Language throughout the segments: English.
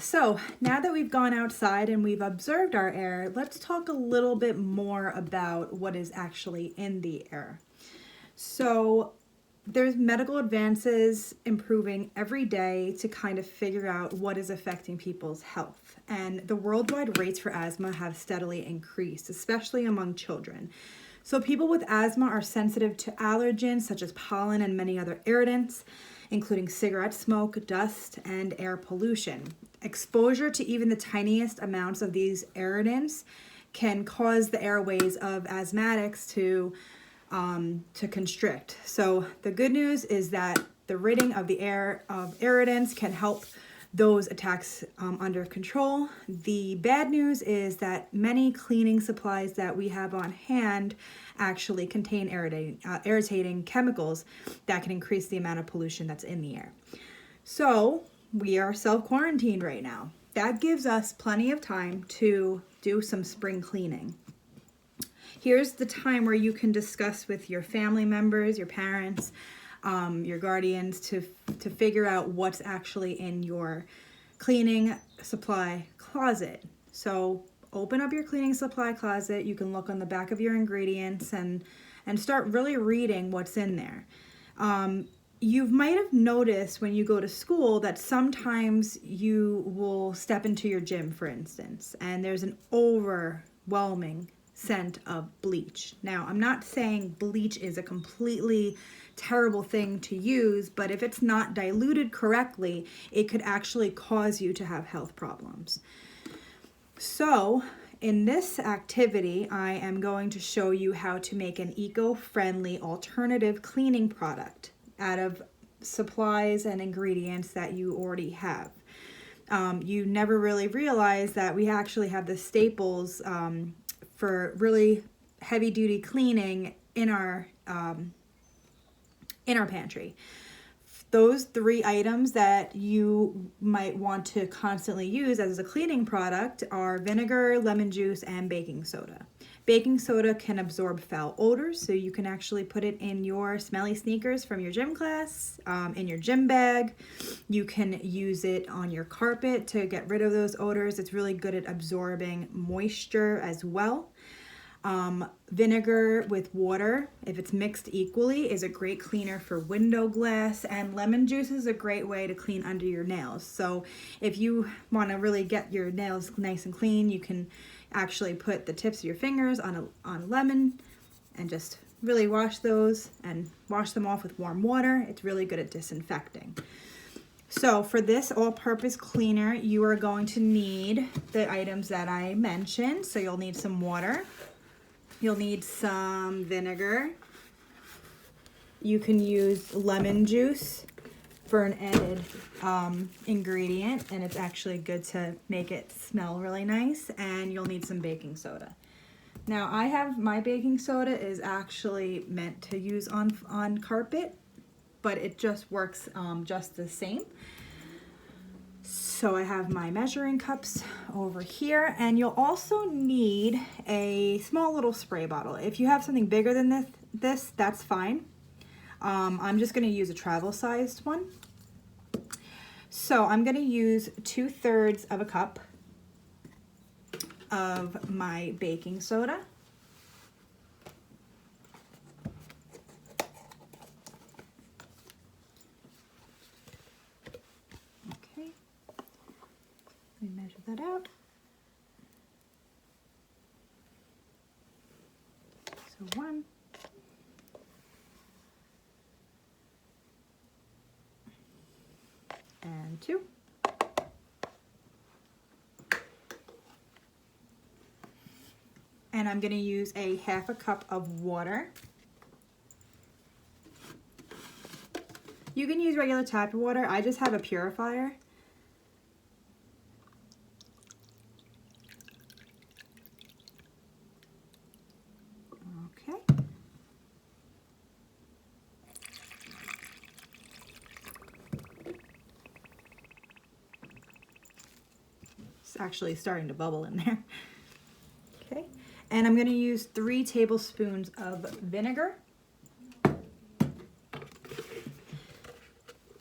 So now that we've gone outside and we've observed our air, let's talk a little bit more about what is actually in the air. So there's medical advances improving every day to kind of figure out what is affecting people's health. And the worldwide rates for asthma have steadily increased, especially among children. So people with asthma are sensitive to allergens such as pollen and many other irritants, including cigarette smoke, dust, and air pollution. Exposure to even the tiniest amounts of these irritants can cause the airways of asthmatics to constrict. So the good news is that the ridding of the air of irritants can help those attacks under control. The bad news is that many cleaning supplies that we have on hand actually contain irritating chemicals that can increase the amount of pollution that's in the air. So we are self-quarantined right now. That gives us plenty of time to do some spring cleaning. Here's the time where you can discuss with your family members, your parents, your guardians to figure out what's actually in your cleaning supply closet. So open up your cleaning supply closet. You can look on the back of your ingredients and start really reading what's in there. You might have noticed when you go to school that sometimes you will step into your gym, for instance, and there's an overwhelming scent of bleach. Now, I'm not saying bleach is a completely terrible thing to use, but if it's not diluted correctly, it could actually cause you to have health problems. So, in this activity, I am going to show you how to make an eco-friendly alternative cleaning product out of supplies and ingredients that you already have. You never really realize that we actually have the staples for really heavy-duty cleaning in our pantry. Those 3 items that you might want to constantly use as a cleaning product are vinegar, lemon juice, and baking soda. Baking soda can absorb foul odors, so you can actually put it in your smelly sneakers from your gym class, in your gym bag. You can use it on your carpet to get rid of those odors. It's really good at absorbing moisture as well. Vinegar with water, if it's mixed equally, is a great cleaner for window glass, and lemon juice is a great way to clean under your nails. So if you want to really get your nails nice and clean, you can actually put the tips of your fingers on a lemon and just really wash those and wash them off with warm water. It's really good at disinfecting. So for this all-purpose cleaner, you are going to need the items that I mentioned. So you'll need some water. You'll need some vinegar. You can use lemon juice for an added ingredient, and it's actually good to make it smell really nice. And you'll need some baking soda. Now I have my baking soda is actually meant to use on carpet, but it just works just the same. So I have my measuring cups over here, and you'll also need a small little spray bottle. If you have something bigger than this, that's fine. I'm just going to use a travel-sized one. So I'm going to use 2/3 of a cup of my baking soda. Let me measure that out. So 1. And 2. And I'm going to use a 1/2 cup of water. You can use regular tap water. I just have a purifier. Actually starting to bubble in there. Okay, and I'm going to use 3 tablespoons of vinegar.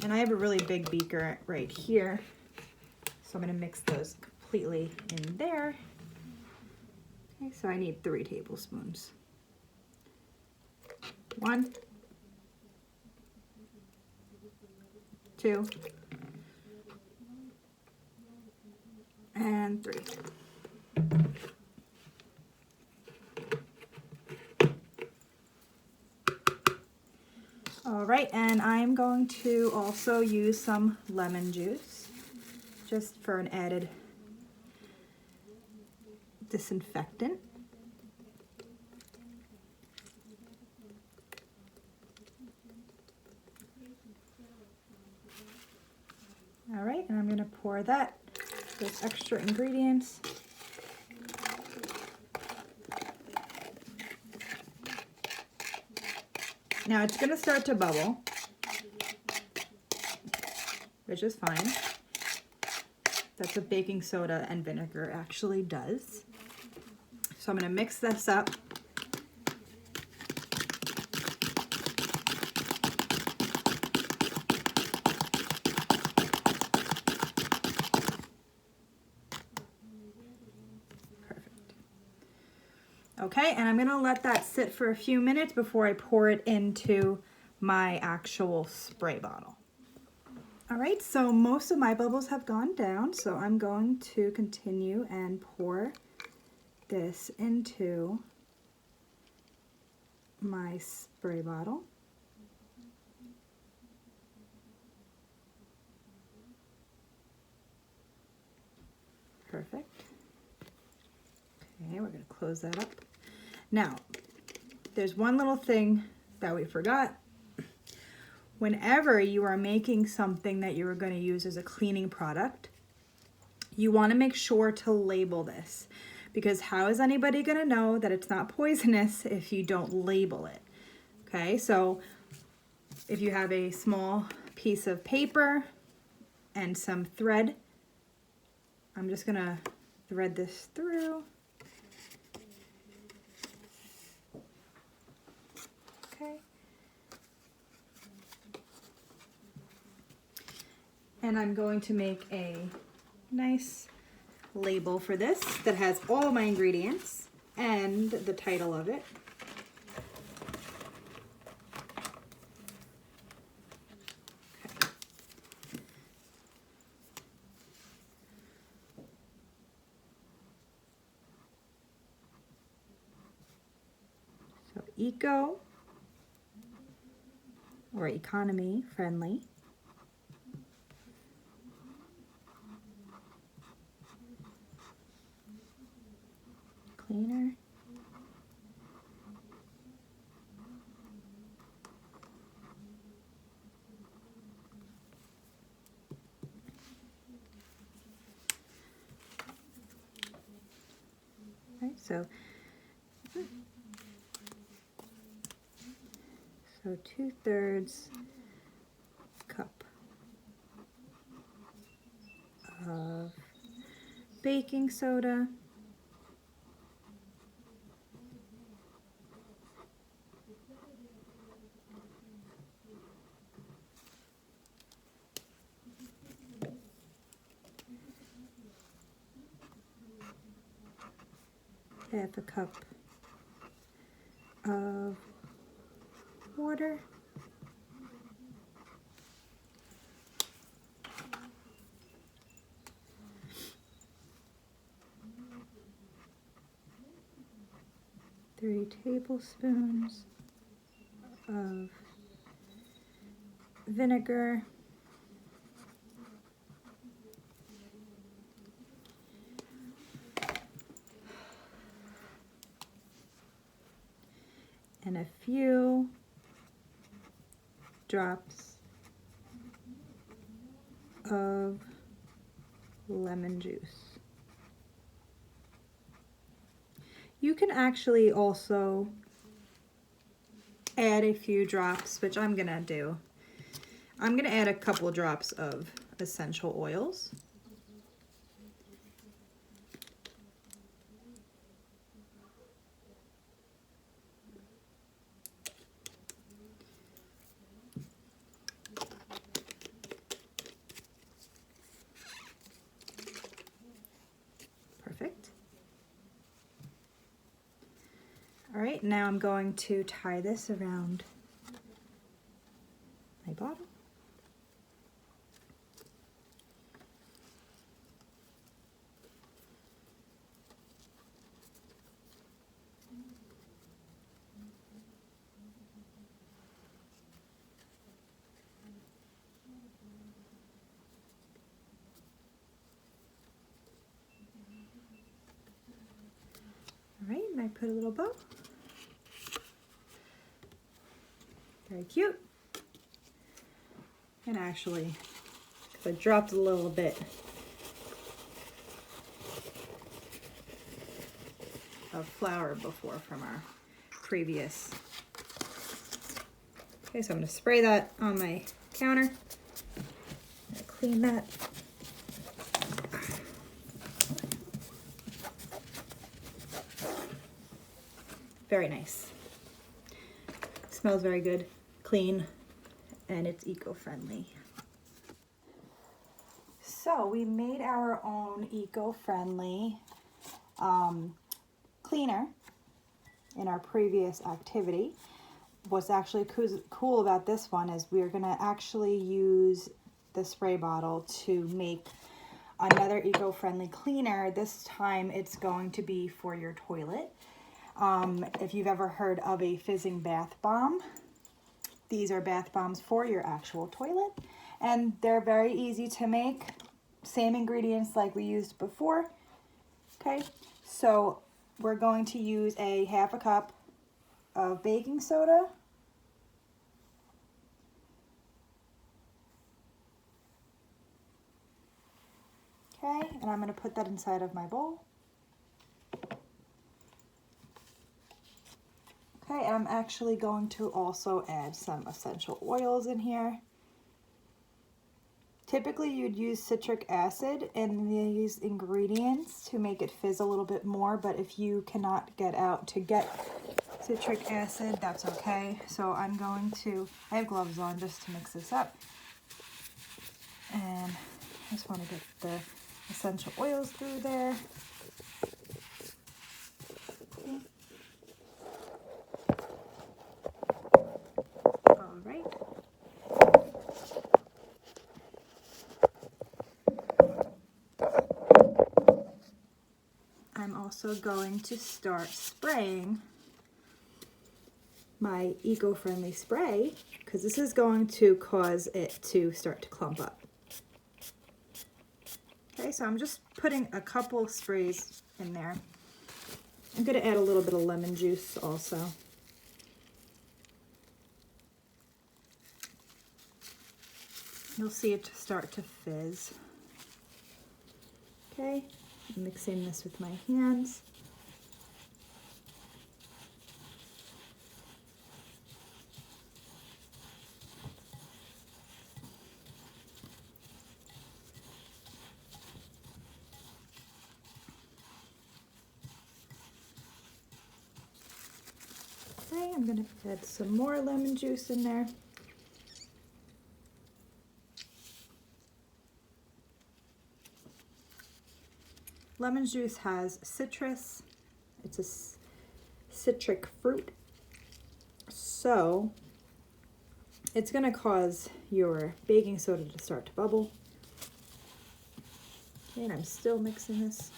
And I have a really big beaker right here, So I'm going to mix those completely in there. Okay, so I need 3 tablespoons. 1, 2, and 3. All right, and I'm going to also use some lemon juice just for an added disinfectant. All right, and I'm going to pour those extra ingredients. Now it's going to start to bubble, which is fine. That's what baking soda and vinegar actually does. So I'm going to mix this up. Okay, and I'm gonna let that sit for a few minutes before I pour it into my actual spray bottle. All right, so most of my bubbles have gone down, so I'm going to continue and pour this into my spray bottle. Perfect. Okay, we're gonna close that up. Now, there's one little thing that we forgot. Whenever you are making something that you are going to use as a cleaning product, you want to make sure to label this, because how is anybody going to know that it's not poisonous if you don't label it? Okay, so if you have a small piece of paper and some thread, I'm just going to thread this through. Okay. And I'm going to make a nice label for this that has all my ingredients and the title of it. Okay. So eco or economy friendly. Cleaner. Right, so 2/3 cup of baking soda. Half a cup of water. Three tablespoons of vinegar. And a few drops of lemon juice. You can actually also add a few drops, which I'm gonna do. I'm gonna add a couple drops of essential oils. All right, now I'm going to tie this around my bottle. All right, and I put a little bow. Very cute. And actually, because I dropped a little bit of flour before from our previous. Okay, so I'm going to spray that on my counter. I'm going to clean that. Very nice. Smells very good, clean, and it's eco-friendly. So we made our own eco-friendly cleaner in our previous activity. What's actually cool about this one is we're gonna actually use the spray bottle to make another eco-friendly cleaner. This time it's going to be for your toilet. If you've ever heard of a fizzing bath bomb, these are bath bombs for your actual toilet, and they're very easy to make. Same ingredients like we used before. Okay, so we're going to use a half a cup of baking soda. Okay, and I'm going to put that inside of my bowl. Okay, and I'm actually going to also add some essential oils in here. Typically you'd use citric acid in these ingredients to make it fizz a little bit more, but if you cannot get out to get citric acid, that's okay. So I'm going to, I have gloves on just to mix this up. And I just want to get the essential oils through there. All right. I'm also going to start spraying my eco-friendly spray because this is going to cause it to start to clump up. Okay, so I'm just putting a couple sprays in there. I'm going to add a little bit of lemon juice also. You'll see it start to fizz. Okay, I'm mixing this with my hands. Okay, I'm going to add some more lemon juice in there. Lemon juice has citrus. It's a citric fruit. So it's going to cause your baking soda to start to bubble. Okay, and I'm still mixing this.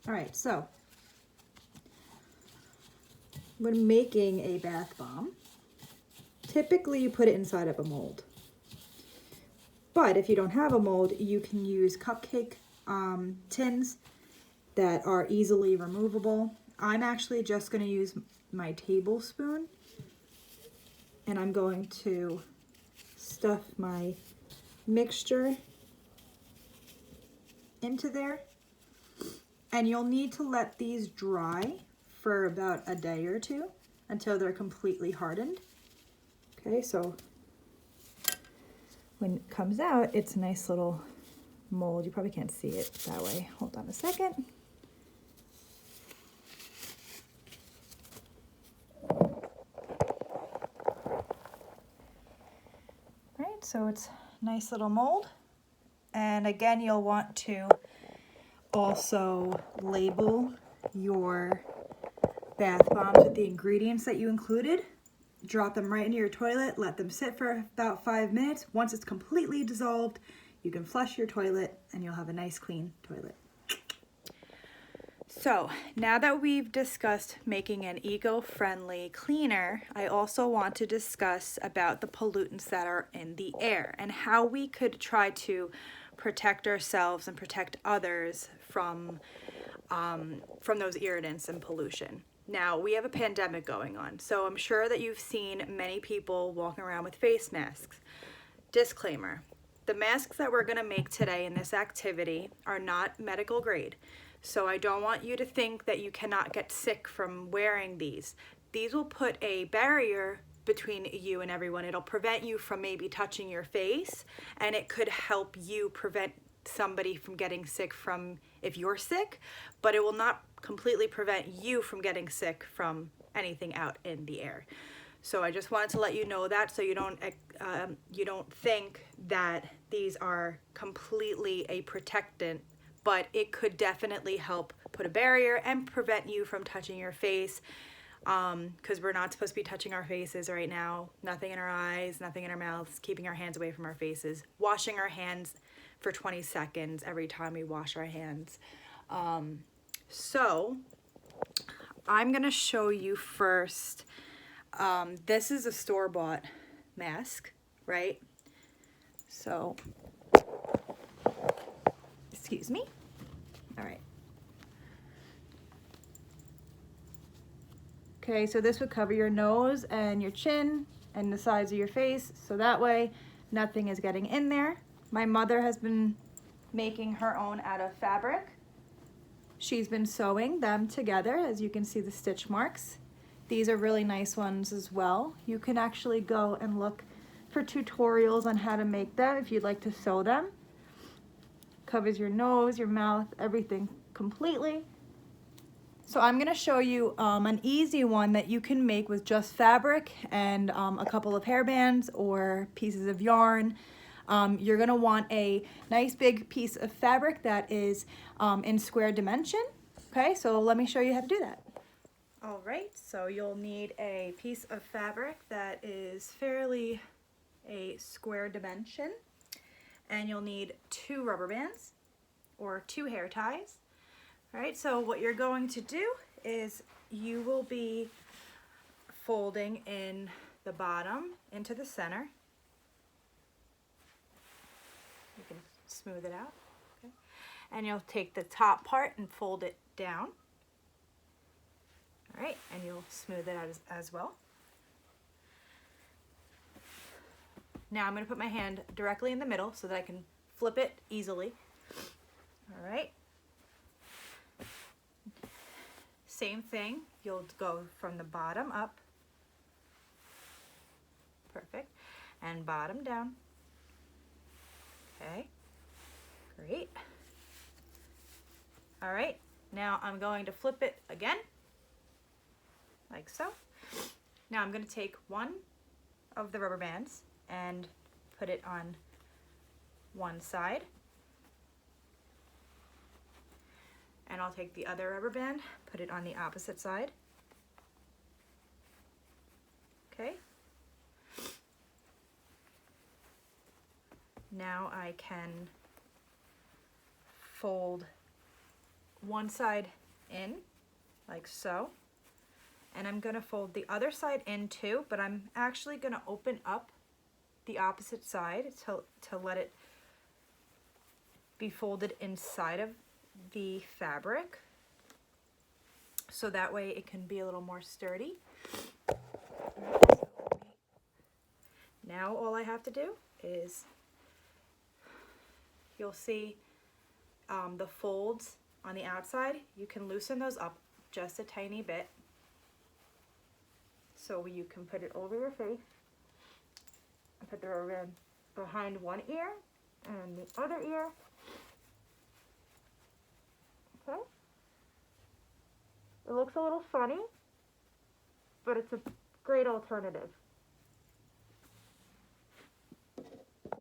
All right, so when making a bath bomb, typically you put it inside of a mold. But if you don't have a mold, you can use cupcake tins that are easily removable. I'm actually just going to use my tablespoon, and I'm going to stuff my mixture into there. And you'll need to let these dry for about a day or two until they're completely hardened. Okay, so when it comes out, it's a nice little mold. You probably can't see it that way. Hold on a second. Right, so it's a nice little mold. And again, you'll want to also label your bath bombs with the ingredients that you included. Drop them right into your toilet, let them sit for about 5 minutes. Once it's completely dissolved, you can flush your toilet and you'll have a nice clean toilet. So now that we've discussed making an eco-friendly cleaner, I also want to discuss about the pollutants that are in the air and how we could try to protect ourselves and protect others from those irritants and pollution. Now, we have a pandemic going on, so I'm sure that you've seen many people walking around with face masks. Disclaimer, the masks that we're going to make today in this activity are not medical grade, so I don't want you to think that you cannot get sick from wearing these. These will put a barrier between you and everyone. It'll prevent you from maybe touching your face, and it could help you prevent somebody from getting sick from if you're sick, but it will not completely prevent you from getting sick from anything out in the air. So I just wanted to let you know that, so you don't think that these are completely a protectant, but it could definitely help put a barrier and prevent you from touching your face, because we're not supposed to be touching our faces right now. Nothing in our eyes, nothing in our mouths, keeping our hands away from our faces, washing our hands for 20 seconds every time we wash our hands. So I'm gonna show you first, this is a store-bought mask, right? So, excuse me. All right. Okay, so this would cover your nose and your chin and the sides of your face, so that way nothing is getting in there. My mother has been making her own out of fabric. She's been sewing them together, as you can see the stitch marks. These are really nice ones as well. You can actually go and look for tutorials on how to make them if you'd like to sew them. Covers your nose, your mouth, everything completely. So I'm going to show you an easy one that you can make with just fabric and a couple of hairbands or pieces of yarn. You're going to want a nice big piece of fabric that is in square dimension. Okay, so let me show you how to do that. All right, so you'll need a piece of fabric that is fairly a square dimension, and you'll need 2 rubber bands or 2 hair ties. All right, so what you're going to do is you will be folding in the bottom into the center. You can smooth it out, okay? And you'll take the top part and fold it down. All right, and you'll smooth it out as well. Now I'm going to put my hand directly in the middle so that I can flip it easily. All right. Same thing, you'll go from the bottom up, perfect, and bottom down. Okay, great. All right, now I'm going to flip it again, like so. Now I'm going to take one of the rubber bands and put it on one side. And I'll take the other rubber band, put it on the opposite side. Okay. Now I can fold one side in, like so. And I'm going to fold the other side in too, but I'm actually going to open up the opposite side to let it be folded inside of the fabric, so that way it can be a little more sturdy. Now all I have to do is, you'll see the folds on the outside. You can loosen those up just a tiny bit so you can put it over your face and put the rubber band behind one ear And the other ear. Okay. It looks a little funny, but it's a great alternative.